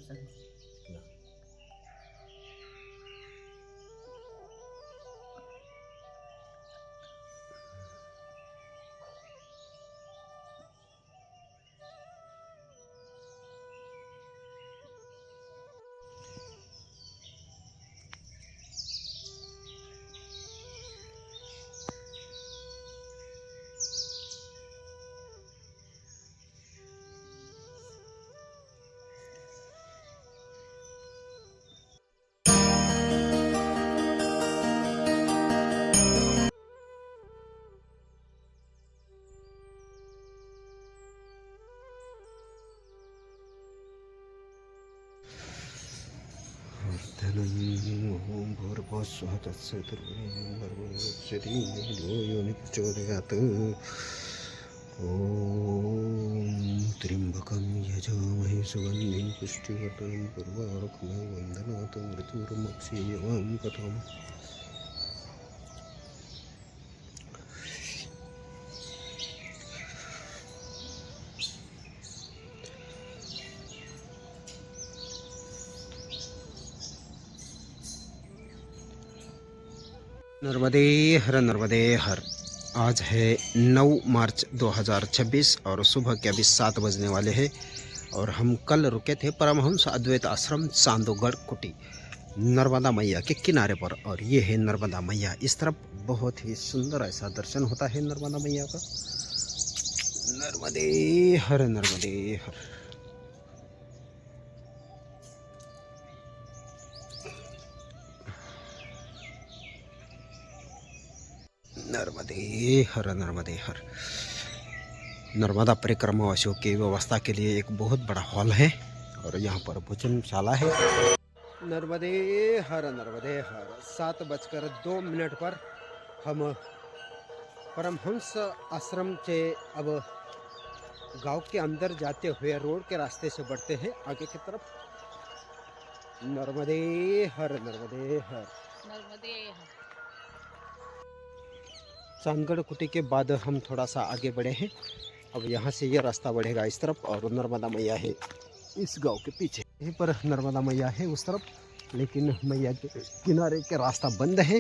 ओम भूर्भुवस्सुः तत्सवितुर्वरेण्यं यो न प्रचोदयात्। ओम त्र्यंबकं यजामहे सुगन्धिं पुष्टिवर्धनं उर्वारुकमिव वन्दनात् मृत्युर्मुक्षीयमां कथम्। नर्मदे हर। आज है 9 मार्च 2026 और सुबह के अभी 7 बजने वाले हैं। और हम कल रुके थे परमहंस अद्वैत आश्रम चांदोगढ़ कुटी नर्मदा मैया के किनारे पर। और ये है नर्मदा मैया। इस तरफ बहुत ही सुंदर ऐसा दर्शन होता है नर्मदा मैया का। नर्मदे हर नर्मदे हर। नर्मदे हर नर्मदे हर। नर्मदा परिक्रमा वासियों की व्यवस्था के लिए एक बहुत बड़ा हॉल है और यहाँ पर भोजनशाला है। नर्मदे हर नर्मदे हर। 7:02 पर हम परमहंस आश्रम से अब गांव के अंदर जाते हुए रोड के रास्ते से बढ़ते हैं आगे की तरफ। नर्मदे हर नर्मदे हर। नर्मदे हर। चांदगढ़ कुटी के बाद हम थोड़ा सा आगे बढ़े हैं। अब यहाँ से ये रास्ता बढ़ेगा इस तरफ और नर्मदा मैया है इस गांव के पीछे। यहीं पर नर्मदा मैया है उस तरफ, लेकिन मैया के किनारे के रास्ता बंद है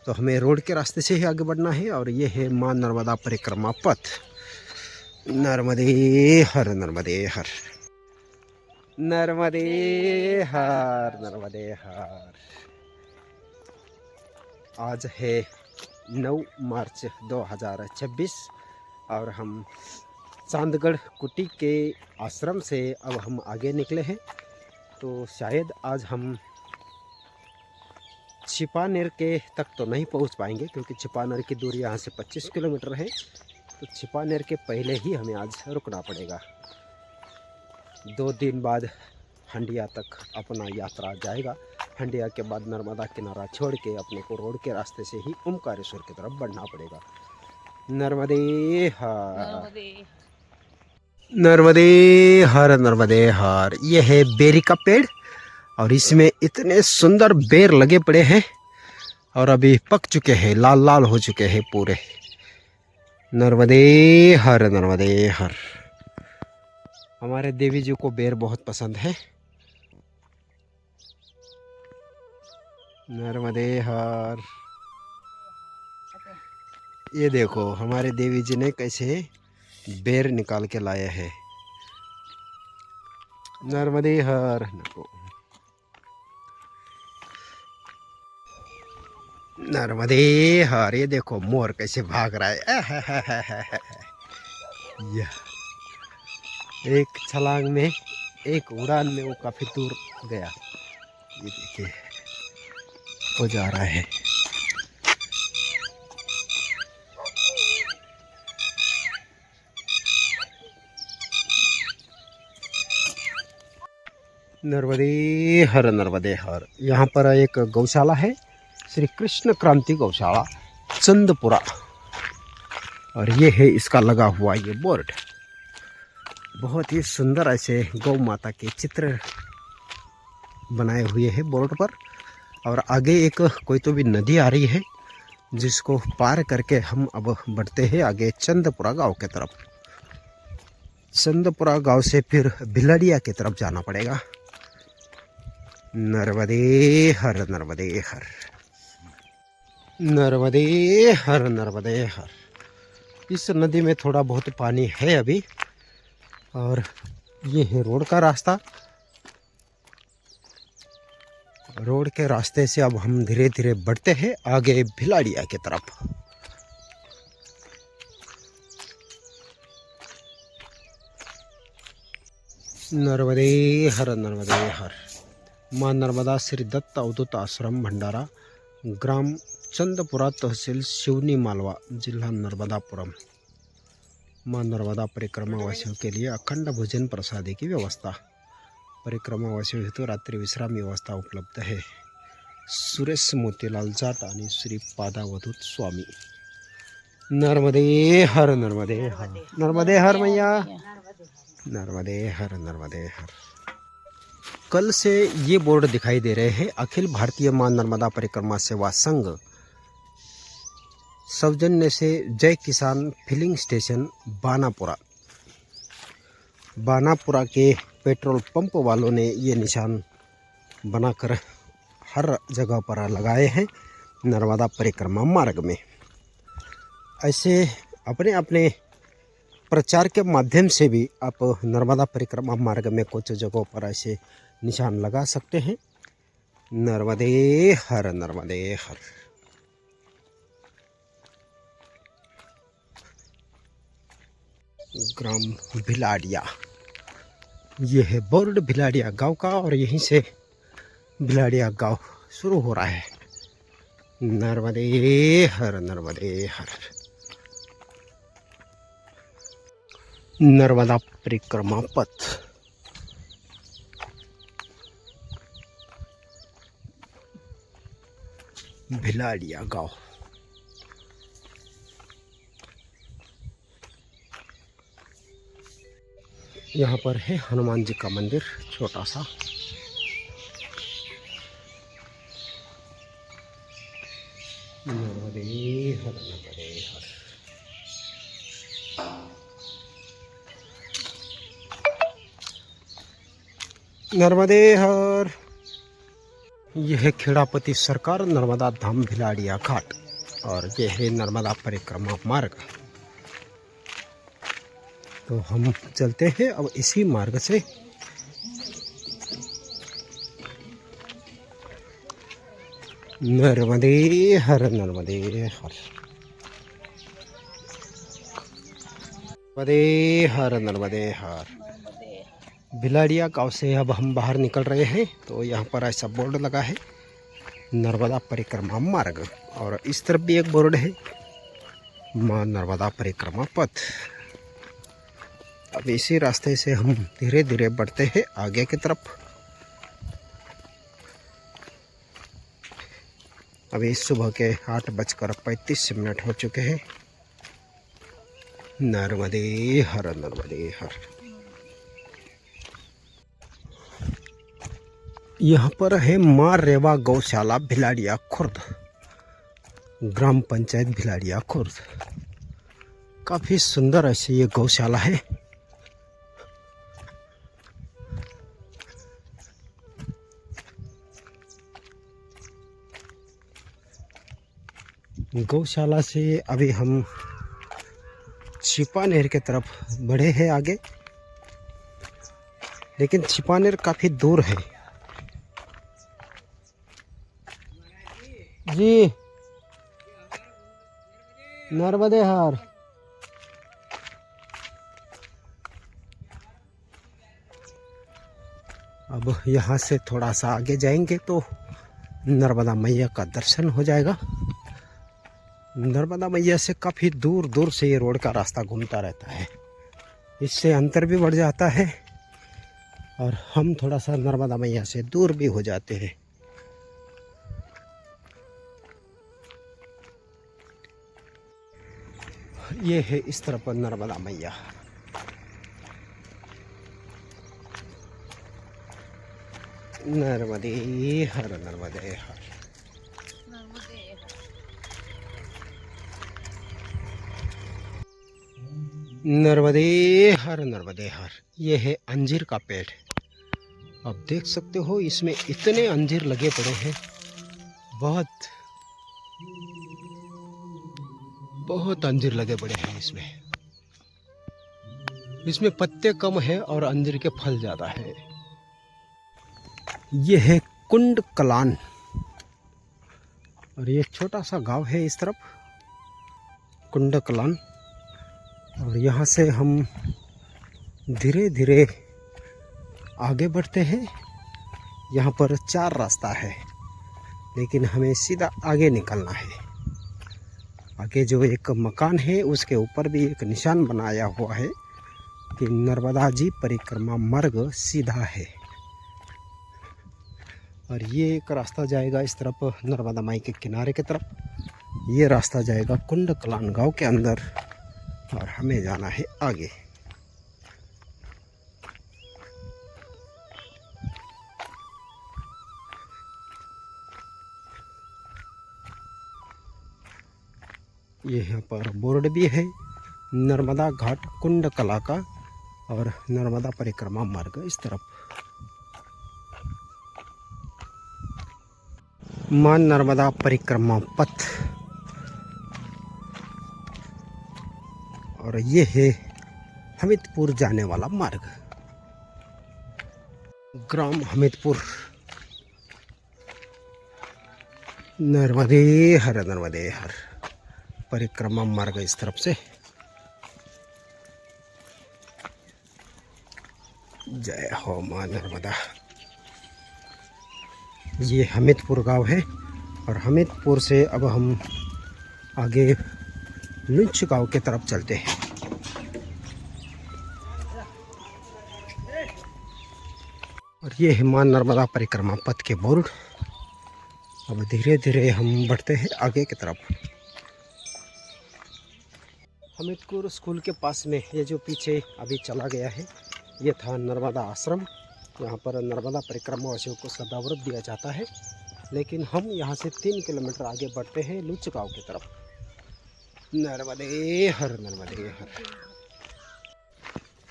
तो हमें रोड के रास्ते से ही आगे बढ़ना है। और ये है माँ नर्मदा परिक्रमा पथ। नर्मदे हर नर्मदे हर। नर्मदे हर नर्मदे हर। आज है 9 मार्च 2026 और हम चांदगढ़ कुटी के आश्रम से अब हम आगे निकले हैं। तो शायद आज हम छिपानेर के तक तो नहीं पहुंच पाएंगे क्योंकि छिपानेर की दूरी यहाँ से 25 किलोमीटर है। तो छिपानेर के पहले ही हमें आज रुकना पड़ेगा। 2 दिन बाद हंडिया तक अपना यात्रा जाएगा। हंडिया के बाद नर्मदा किनारा छोड़ के अपने को रोड के रास्ते से ही ओमकारेश्वर की तरफ बढ़ना पड़ेगा। नर्मदे हर नर्मदे हर नर्मदे हर। ये है बेरी का पेड़ और इसमें इतने सुंदर बेर लगे पड़े हैं और अभी पक चुके हैं, लाल लाल हो चुके हैं पूरे। नर्मदे हर नर्मदे हर। हमारे देवी जी को बेर बहुत पसंद है। नर्मदे हर। ये देखो हमारे देवी जी ने कैसे बेर निकाल के लाए हैं। नर्मदे हर। नर्मदे हर। ये देखो मोर कैसे भाग रहा है। यह एक छलांग में, एक उड़ान में वो काफी दूर गया। ये देखिए हो जा रहा है। नर्मदे हर नर्मदे हर। यहाँ पर एक गौशाला है, श्री कृष्ण क्रांति गौशाला चंदपुरा। और ये है इसका लगा हुआ ये बोर्ड। बहुत ही सुंदर ऐसे गौ माता के चित्र बनाए हुए हैं बोर्ड पर। और आगे एक कोई तो भी नदी आ रही है जिसको पार करके हम अब बढ़ते हैं आगे चंदपुरा गांव के तरफ। चंदपुरा गांव से फिर भिलड़िया की तरफ जाना पड़ेगा। नर्मदे हर नर्मदे हर, नर्मदे हर नर्मदे हर। इस नदी में थोड़ा बहुत पानी है अभी। और ये है रोड का रास्ता। रोड के रास्ते से अब हम धीरे धीरे बढ़ते हैं आगे भिलाड़िया की तरफ। नर्मदे हर नर्मदे हर। माँ नर्मदा श्री दत्त अवधूत आश्रम भंडारा, ग्राम चंदपुरा, तहसील शिवनी, मालवा, जिला नर्मदापुरम। माँ नर्मदा परिक्रमा वासियों के लिए अखंड भोजन प्रसादी की व्यवस्था। परिक्रमा वासियों हेतु रात्रि विश्राम व्यवस्था उपलब्ध है। सुरेश मोतीलाल जाट आणि श्री पादावधूत स्वामी। नर्मदे हर नर्मदे हर, नर्मदे हर मैया, नर्मदे हर नर्मदे हर। कल से ये बोर्ड दिखाई दे रहे हैं। अखिल भारतीय मां नर्मदा परिक्रमा सेवा संघ सौजन्य से जय किसान फिलिंग स्टेशन बानापुरा। बानापुरा के पेट्रोल पंप वालों ने ये निशान बनाकर हर जगह पर लगाए हैं नर्मदा परिक्रमा मार्ग में। ऐसे अपने अपने प्रचार के माध्यम से भी आप नर्मदा परिक्रमा मार्ग में कुछ जगहों पर ऐसे निशान लगा सकते हैं। नर्मदे हर नर्मदे हर। ग्राम भिलाड़िया, ये है बोर्ड भिलाड़िया गांव का और यहीं से भिलाड़िया गांव शुरू हो रहा है। नर्मदे हर नर्मदे हर। नर्मदा परिक्रमा पथ। भिलाड़िया गांव। यहाँ पर है हनुमान जी का मंदिर छोटा सा। नर्मदे हर नर्मदे हर। नर्मदे हर। यह खेड़ापति सरकार नर्मदा धाम भिलाड़िया घाट और यह है नर्मदा परिक्रमा मार्ग। तो हम चलते हैं अब इसी मार्ग से। नर्मदे हर नर्मदे हर, नर्मदे हर नर्मदे हर। भिलाड़िया गांव से अब हम बाहर निकल रहे हैं। तो यहाँ पर ऐसा बोर्ड लगा है नर्मदा परिक्रमा मार्ग और इस तरफ भी एक बोर्ड है माँ नर्मदा परिक्रमा पथ। अब इसी रास्ते से हम धीरे धीरे बढ़ते हैं आगे की तरफ। अभी सुबह के 8:35 हो चुके हैं। नर्मदे हर नर्मदे हर। यहाँ पर है माँ रेवा गौशाला भिलाड़िया खुर्द, ग्राम पंचायत भिलाड़िया खुर्द। काफ़ी सुंदर ऐसे ये गौशाला है। गौशाला से अभी हम छिपानेर की तरफ बढ़े हैं आगे, लेकिन छिपानेर काफ़ी दूर है। जी नर्मदे हर। अब यहाँ से थोड़ा सा आगे जाएंगे तो नर्मदा मैया का दर्शन हो जाएगा। नर्मदा मैया से काफ़ी दूर दूर से ये रोड का रास्ता घूमता रहता है। इससे अंतर भी बढ़ जाता है और हम थोड़ा सा नर्मदा मैया से दूर भी हो जाते हैं। ये है इस तरफ नर्मदा मैया। नर्मदे हर नर्मदे हर। नर्मदे हर नर्मदे हर। ये है अंजीर का पेड़ आप देख सकते हो इसमें इतने अंजीर लगे पड़े हैं, बहुत बहुत अंजीर लगे पड़े हैं इसमें पत्ते कम है और अंजीर के फल ज़्यादा है। ये है कुंड कलान और ये छोटा सा गांव है इस तरफ, कुंड कलान। और यहाँ से हम धीरे धीरे आगे बढ़ते हैं। यहाँ पर 4 रास्ता है, लेकिन हमें सीधा आगे निकलना है। आगे जो एक मकान है उसके ऊपर भी एक निशान बनाया हुआ है कि नर्मदा जी परिक्रमा मार्ग सीधा है। और ये एक रास्ता जाएगा इस तरफ नर्मदा माई के किनारे की तरफ, ये रास्ता जाएगा कुंड कलान गांव के अंदर और हमें जाना है आगे। ये यहाँ पर बोर्ड भी है, नर्मदा घाट कुंड कला का और नर्मदा परिक्रमा मार्ग इस तरफ। मां नर्मदा परिक्रमा पथ, और ये है हमीदपुर जाने वाला मार्ग, ग्राम हमीदपुर। नर्मदे हर परिक्रमा मार्ग इस तरफ से। जय हो मां नर्मदा। ये हमीदपुर गांव है और हमीदपुर से अब हम आगे लुंच गांव की तरफ चलते हैं। और ये है मां नर्मदा परिक्रमा पथ के बोर्ड। अब धीरे धीरे हम बढ़ते हैं आगे की तरफ। हमीदपुर स्कूल के पास में ये जो पीछे अभी चला गया है, ये था नर्मदा आश्रम। यहाँ पर नर्मदा परिक्रमा वासियों को सदाव्रत दिया जाता है। लेकिन हम यहाँ से 3 किलोमीटर आगे बढ़ते हैं लुंच गांव की तरफ। नर्मदे हर नर्मदे हर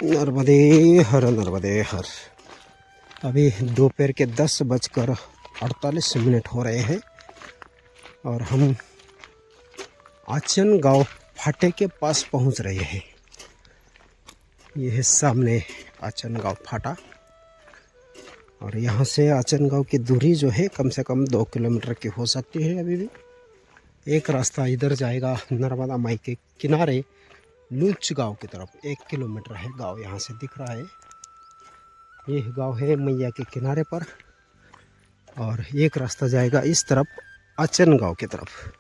नर्मदे हर नर्मदे हर। अभी दोपहर के 10:48 हो रहे हैं और हम आचन गांव फाटे के पास पहुंच रहे हैं। यह है सामने आचन गांव फाटा और यहाँ से आचन गांव की दूरी जो है कम से कम 2 किलोमीटर की हो सकती है। अभी भी एक रास्ता इधर जाएगा नर्मदा माई के किनारे लुंच गांव की तरफ। 1 किलोमीटर है गांव, यहाँ से दिख रहा है। ये गांव है मैया के किनारे पर। और एक रास्ता जाएगा इस तरफ आचन गांव की तरफ।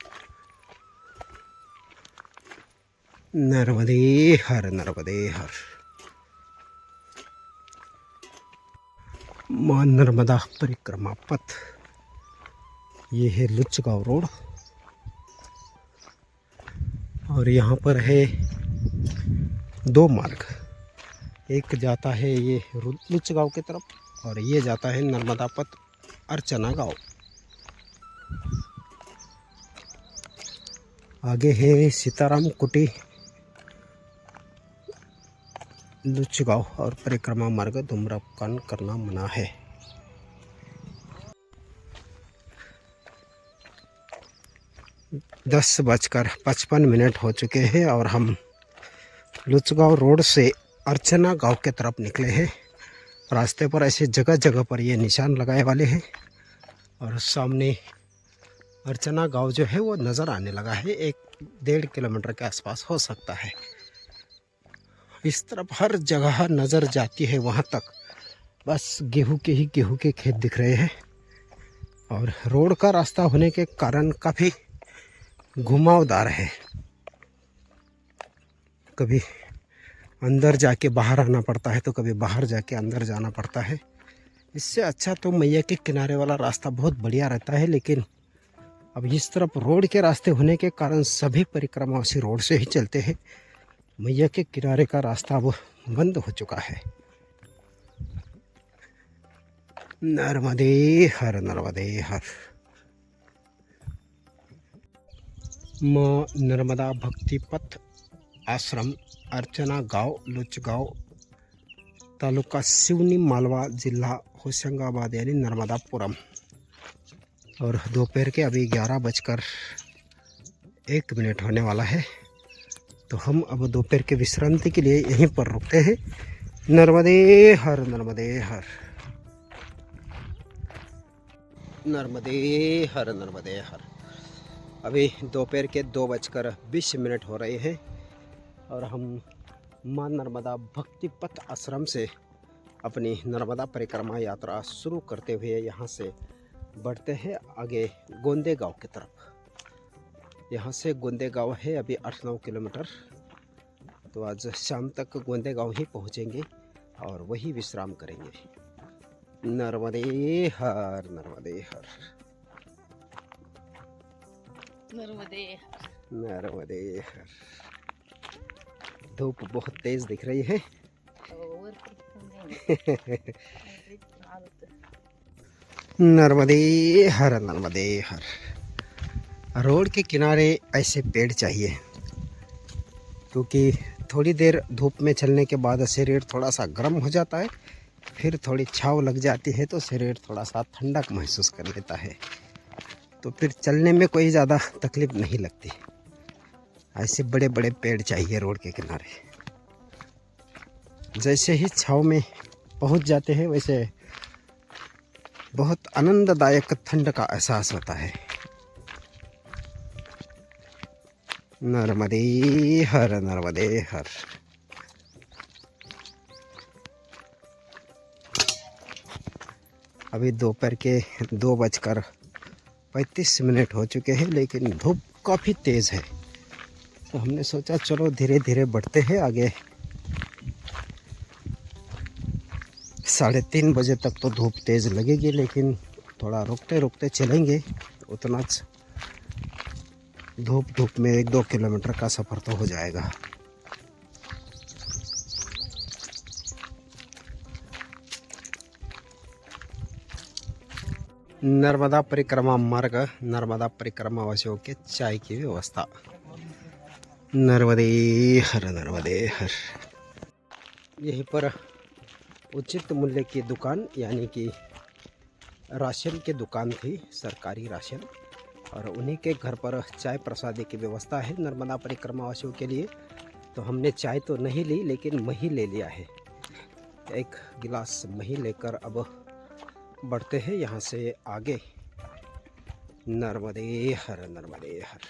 नर्मदे हर नर्मदे हर। मां नर्मदा परिक्रमा पथ, ये है लुंच गांव रोड। और यहाँ पर है 2 मार्ग, एक जाता है ये लुंच गांव की तरफ और ये जाता है नर्मदा पथ अर्चना गांव। आगे है सीताराम कुटी लुंच गांव और परिक्रमा मार्ग धूम्रपान करना मना है। दस 10:55 हो चुके हैं और हम लुंच गांव रोड से अर्चना गांव के तरफ निकले हैं। रास्ते पर ऐसे जगह जगह पर ये निशान लगाए वाले हैं और सामने अर्चना गांव जो है वो नज़र आने लगा है। 1-1.5 किलोमीटर के आसपास हो सकता है। इस तरफ हर जगह नज़र जाती है वहाँ तक, बस गेहूं के खेत दिख रहे हैं। और रोड का रास्ता होने के कारण काफ़ी घुमावदार है, कभी अंदर जाके बाहर आना पड़ता है तो कभी बाहर जाके अंदर जाना पड़ता है। इससे अच्छा तो मैया के किनारे वाला रास्ता बहुत बढ़िया रहता है। लेकिन अब इस तरफ रोड के रास्ते होने के कारण सभी परिक्रमावासी रोड से ही चलते हैं। मैया के किनारे का रास्ता अब बंद हो चुका है। नर्मदे हर नर्मदे हर। मां नर्मदा भक्ति पथ आश्रम अर्चना गांव लुंच गांव, तालुका सिवनी, मालवा, जिल्हा होशंगाबाद यानी नर्मदापुरम। और दोपहर के अभी 11:01 होने वाला है। तो हम अब दोपहर के विश्रांति के लिए यहीं पर रुकते हैं। नर्मदे हर, नर्मदे हर, नर्मदे हर, नर्मदे हर। अभी दोपहर के 2:20 हो रहे हैं और हम माँ नर्मदा भक्ति पथ आश्रम से अपनी नर्मदा परिक्रमा यात्रा शुरू करते हुए यहाँ से बढ़ते हैं आगे गोंदे गांव की तरफ। यहाँ से गोंदे गांव है अभी 8-9 किलोमीटर। तो आज शाम तक गोंदे गांव ही पहुँचेंगे और वही विश्राम करेंगे। नर्मदे हर, नर्मदे हर, नर्मदे हर, नर्मदे हर। धूप बहुत तेज दिख रही है। नर्मदे हर, नर्मदे हर। रोड के किनारे ऐसे पेड़ चाहिए, क्योंकि थोड़ी देर धूप में चलने के बाद शरीर थोड़ा सा गर्म हो जाता है, फिर थोड़ी छाँव लग जाती है तो शरीर थोड़ा सा ठंडक महसूस कर लेता है, तो फिर चलने में कोई ज़्यादा तकलीफ नहीं लगती। ऐसे बड़े बड़े पेड़ चाहिए रोड के किनारे। जैसे ही छाँव में पहुंच जाते हैं वैसे बहुत आनंददायक ठंड का एहसास होता है। नर्मदे हर, नर्मदे हर। अभी दोपहर के 2:35 हो चुके हैं, लेकिन धूप काफ़ी तेज़ है। तो हमने सोचा चलो धीरे धीरे बढ़ते हैं आगे। 3:30 बजे तक तो धूप तेज़ लगेगी, लेकिन थोड़ा रुकते रुकते चलेंगे। उतना धूप में 1-2 किलोमीटर का सफ़र तो हो जाएगा। नर्मदा परिक्रमा मार्ग, नर्मदा परिक्रमा वासियों के चाय की व्यवस्था। नर्मदे हर, नर्मदे हर। यहीं पर उचित मूल्य की दुकान यानी कि राशन की दुकान थी, सरकारी राशन, और उन्हीं के घर पर चाय प्रसादी की व्यवस्था है नर्मदा परिक्रमा वासियों के लिए। तो हमने चाय तो नहीं ली, लेकिन मही ले लिया है। 1 गिलास मही लेकर अब बढ़ते हैं यहाँ से आगे। नर्मदे हर, नर्मदे हर,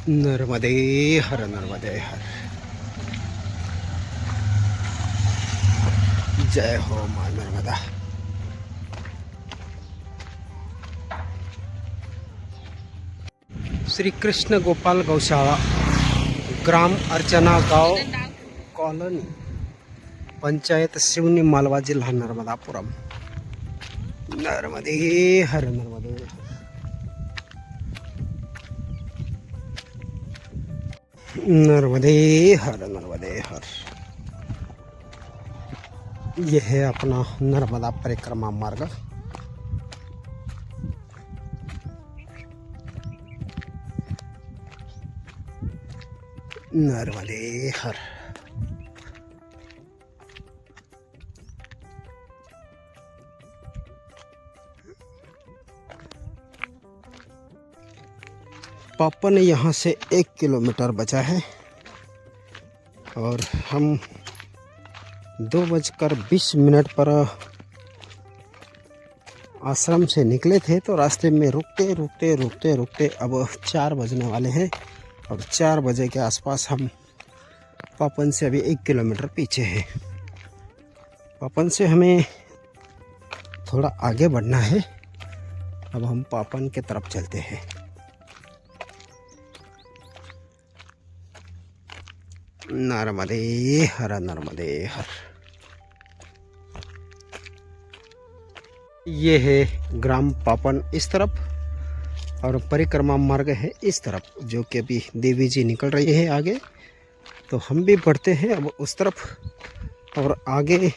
नर्मदे हर, नर्मदे हर। जय हो मां नर्मदा। श्री कृष्ण गोपाल गौशाला, ग्राम अर्चना गांव कॉलोनी, पंचायत सिवनी, मालवा, जिला नर्मदापुरम। नर्मदे हर, नर्मदे हर, नर्मदे हर, नर्मदे हर। यह है अपना नर्मदा परिक्रमा मार्ग। नर्मदे हर। पापन यहाँ से 1 किलोमीटर बचा है और हम 2:20 पर आश्रम से निकले थे। तो रास्ते में रुकते रुकते रुकते रुकते अब 4 बजने वाले हैं और 4 बजे के आसपास हम पापन से अभी 1 किलोमीटर पीछे हैं। पापन से हमें थोड़ा आगे बढ़ना है। अब हम पापन के तरफ चलते हैं। नर्मदे हर, नर्मदे हर। ये है ग्राम पापन इस तरफ और परिक्रमा मार्ग है इस तरफ, जो कि अभी देवी जी निकल रही है आगे। तो हम भी बढ़ते हैं अब उस तरफ और आगे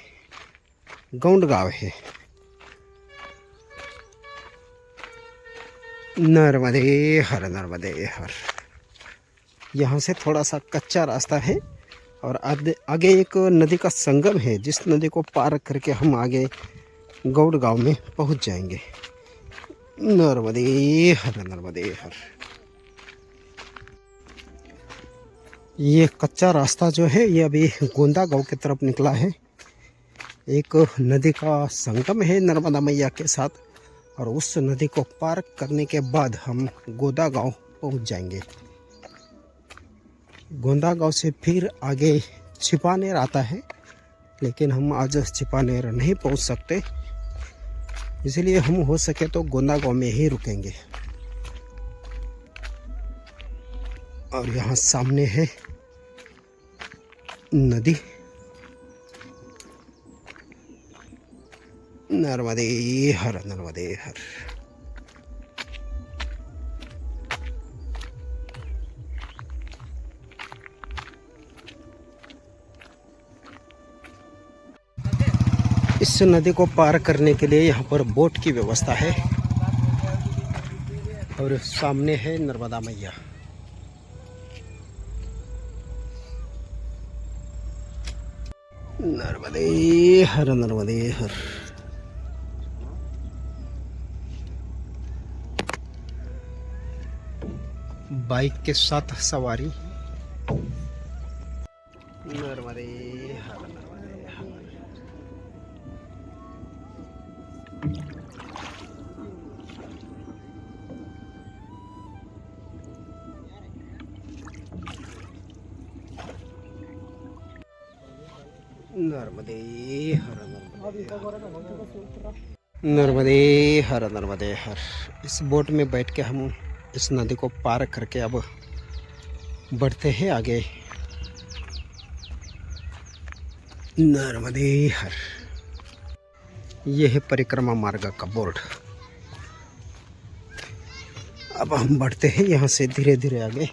गौंड गांव है। नर्मदे हर, नर्मदे हर। यहाँ से थोड़ा सा कच्चा रास्ता है और आगे एक नदी का संगम है, जिस नदी को पार करके हम आगे गौड़ गांव में पहुंच जाएंगे। नर्मदे हर, नर्मदे हर। ये कच्चा रास्ता जो है ये अभी गोंदा गांव की तरफ निकला है। एक नदी का संगम है नर्मदा मैया के साथ, और उस नदी को पार करने के बाद हम गोंदा गांव पहुंच जाएंगे। गोंदा गांव से फिर आगे छिपानेर आता है, लेकिन हम आज छिपानेर नहीं पहुंच सकते, इसलिए हम हो सके तो गोंदा गांव में ही रुकेंगे। और यहाँ सामने है नदी नर्मदे हर, नर्मदे हर। इस नदी को पार करने के लिए यहाँ पर बोट की व्यवस्था है, और सामने है नर्मदा मैया। नर्मदे हर, नर्मदे हर। बाइक के साथ सवारी। नर्मदे हर, नर्मदे हर। नर्मदे हर, नर्मदे हर, नर्मदे हर। इस बोट में बैठ के हम इस नदी को पार करके अब बढ़ते हैं आगे। नर्मदे हर। यह है परिक्रमा मार्ग का बोर्ड। अब हम बढ़ते हैं यहाँ से धीरे धीरे आगे।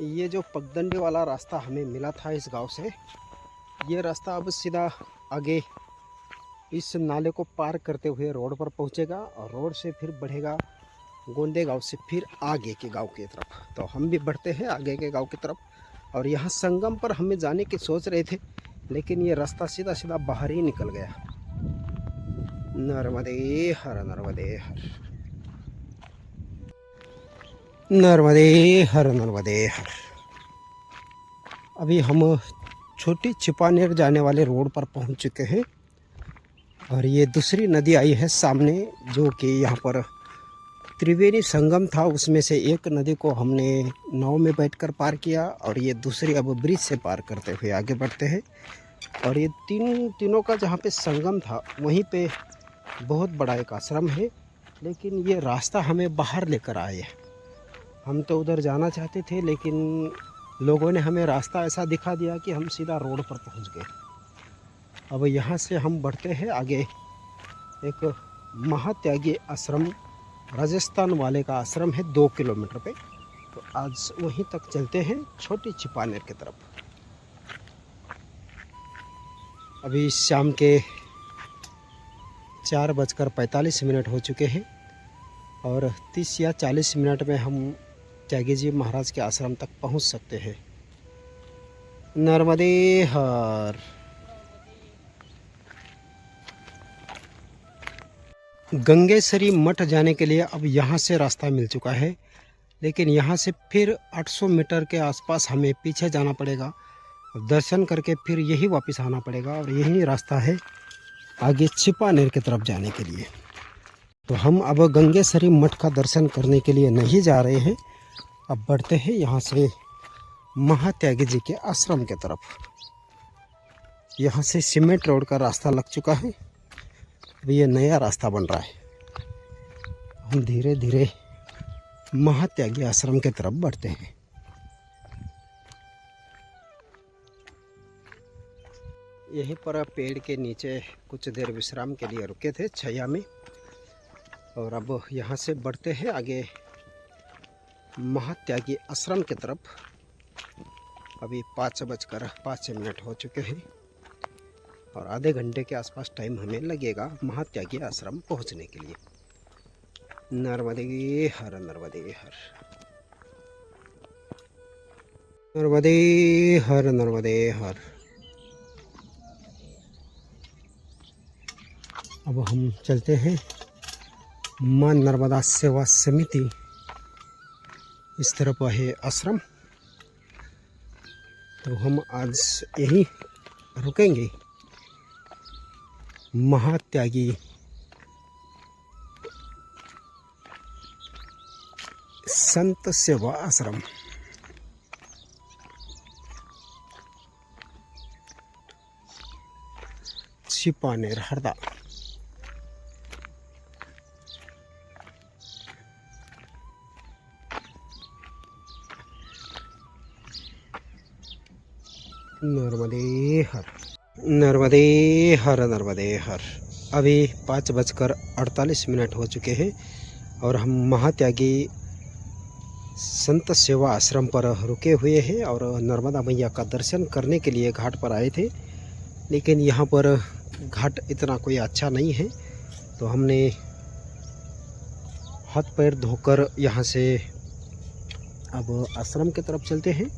ये जो पगडंडी वाला रास्ता हमें मिला था इस गांव से, ये रास्ता अब सीधा आगे इस नाले को पार करते हुए रोड पर पहुंचेगा, और रोड से फिर बढ़ेगा गोंदे गांव से फिर आगे के गांव की तरफ। तो हम भी बढ़ते हैं आगे के गांव की तरफ। और यहाँ संगम पर हमें जाने की सोच रहे थे, लेकिन ये रास्ता सीधा सीधा बाहर ही निकल गया। नर्मदे हर, नर्मदे हर। नर्मदे हर, नर्मदे हर। अभी हम छोटी छिपानेर जाने वाले रोड पर पहुंच चुके हैं, और ये दूसरी नदी आई है सामने, जो कि यहाँ पर त्रिवेणी संगम था, उसमें से एक नदी को हमने नाव में बैठकर पार किया, और ये दूसरी अब ब्रिज से पार करते हुए आगे बढ़ते हैं। और ये तीनों का जहाँ पे संगम था वहीं पे बहुत बड़ा एक आश्रम है, लेकिन ये रास्ता हमें बाहर लेकर आए। हम तो उधर जाना चाहते थे, लेकिन लोगों ने हमें रास्ता ऐसा दिखा दिया कि हम सीधा रोड पर पहुंच गए। अब यहाँ से हम बढ़ते हैं आगे। एक महात्यागी आश्रम, राजस्थान वाले का आश्रम है 2 किलोमीटर पे, तो आज वहीं तक चलते हैं, छोटी छिपानेर की तरफ। अभी शाम के 4:45 हो चुके हैं, और 30 या 40 मिनट में हम त्यागी जी महाराज के आश्रम तक पहुंच सकते हैं। नर्मदे हर। गंगेसरी मठ जाने के लिए अब यहाँ से रास्ता मिल चुका है, लेकिन यहाँ से फिर 800 मीटर के आसपास हमें पीछे जाना पड़ेगा, दर्शन करके फिर यही वापस आना पड़ेगा, और यही रास्ता है आगे छिपानेर की तरफ जाने के लिए। तो हम अब गंगेसरी मठ का दर्शन करने के लिए नहीं जा रहे हैं, अब बढ़ते हैं यहाँ से महात्यागी जी के आश्रम के तरफ। यहाँ से सीमेंट रोड का रास्ता लग चुका है, अब ये नया रास्ता बन रहा है। हम धीरे धीरे महात्यागी आश्रम के तरफ बढ़ते हैं। यहीं पर पेड़ के नीचे कुछ देर विश्राम के लिए रुके थे छाया में, और अब यहाँ से बढ़ते हैं आगे महात्यागी आश्रम की तरफ। अभी 5:05 हो चुके हैं, और आधे घंटे के आसपास टाइम हमें लगेगा महात्यागी आश्रम पहुँचने के लिए। नर्मदे हर नर्मदे हर नर्मदे हर नर्मदे हर। अब हम चलते हैं मां नर्मदा सेवा समिति, इस तरफ है आश्रम, तो हम आज यहीं रुकेंगे। महात्यागी संत सेवा आश्रम। छिपानेर हरदा। नर्मदे हर नर्मदे हर नर्मदे हर। अभी 5:48 हो चुके हैं और हम महात्यागी संत सेवा आश्रम पर रुके हुए हैं और नर्मदा मैया का दर्शन करने के लिए घाट पर आए थे, लेकिन यहाँ पर घाट इतना कोई अच्छा नहीं है, तो हमने हाथ पैर धोकर यहाँ से अब आश्रम की तरफ चलते हैं।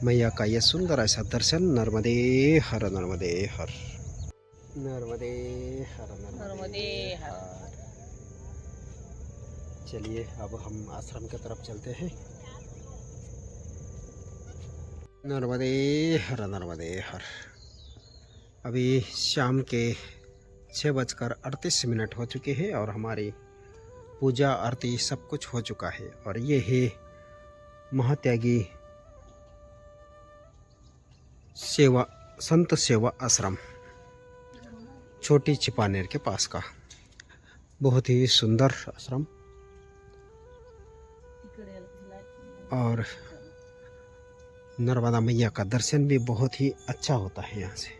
मैया का यह सुंदर ऐसा दर्शन। नर्मदे हर नर्मदे हर नर्मदे हर नर्मदे हर। चलिए अब हम आश्रम की तरफ चलते हैं। नर्मदे हर नर्मदे हर। अभी शाम के 6:38 हो चुके हैं और हमारी पूजा आरती सब कुछ हो चुका है। और ये है महात्यागी सेवा संत सेवा आश्रम, छोटी छिपानेर के पास का। बहुत ही सुंदर आश्रम और नर्मदा मैया का दर्शन भी बहुत ही अच्छा होता है यहाँ से।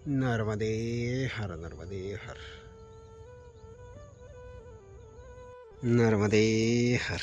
नर्मदे हर नर्मदे हर नर्मदे हर।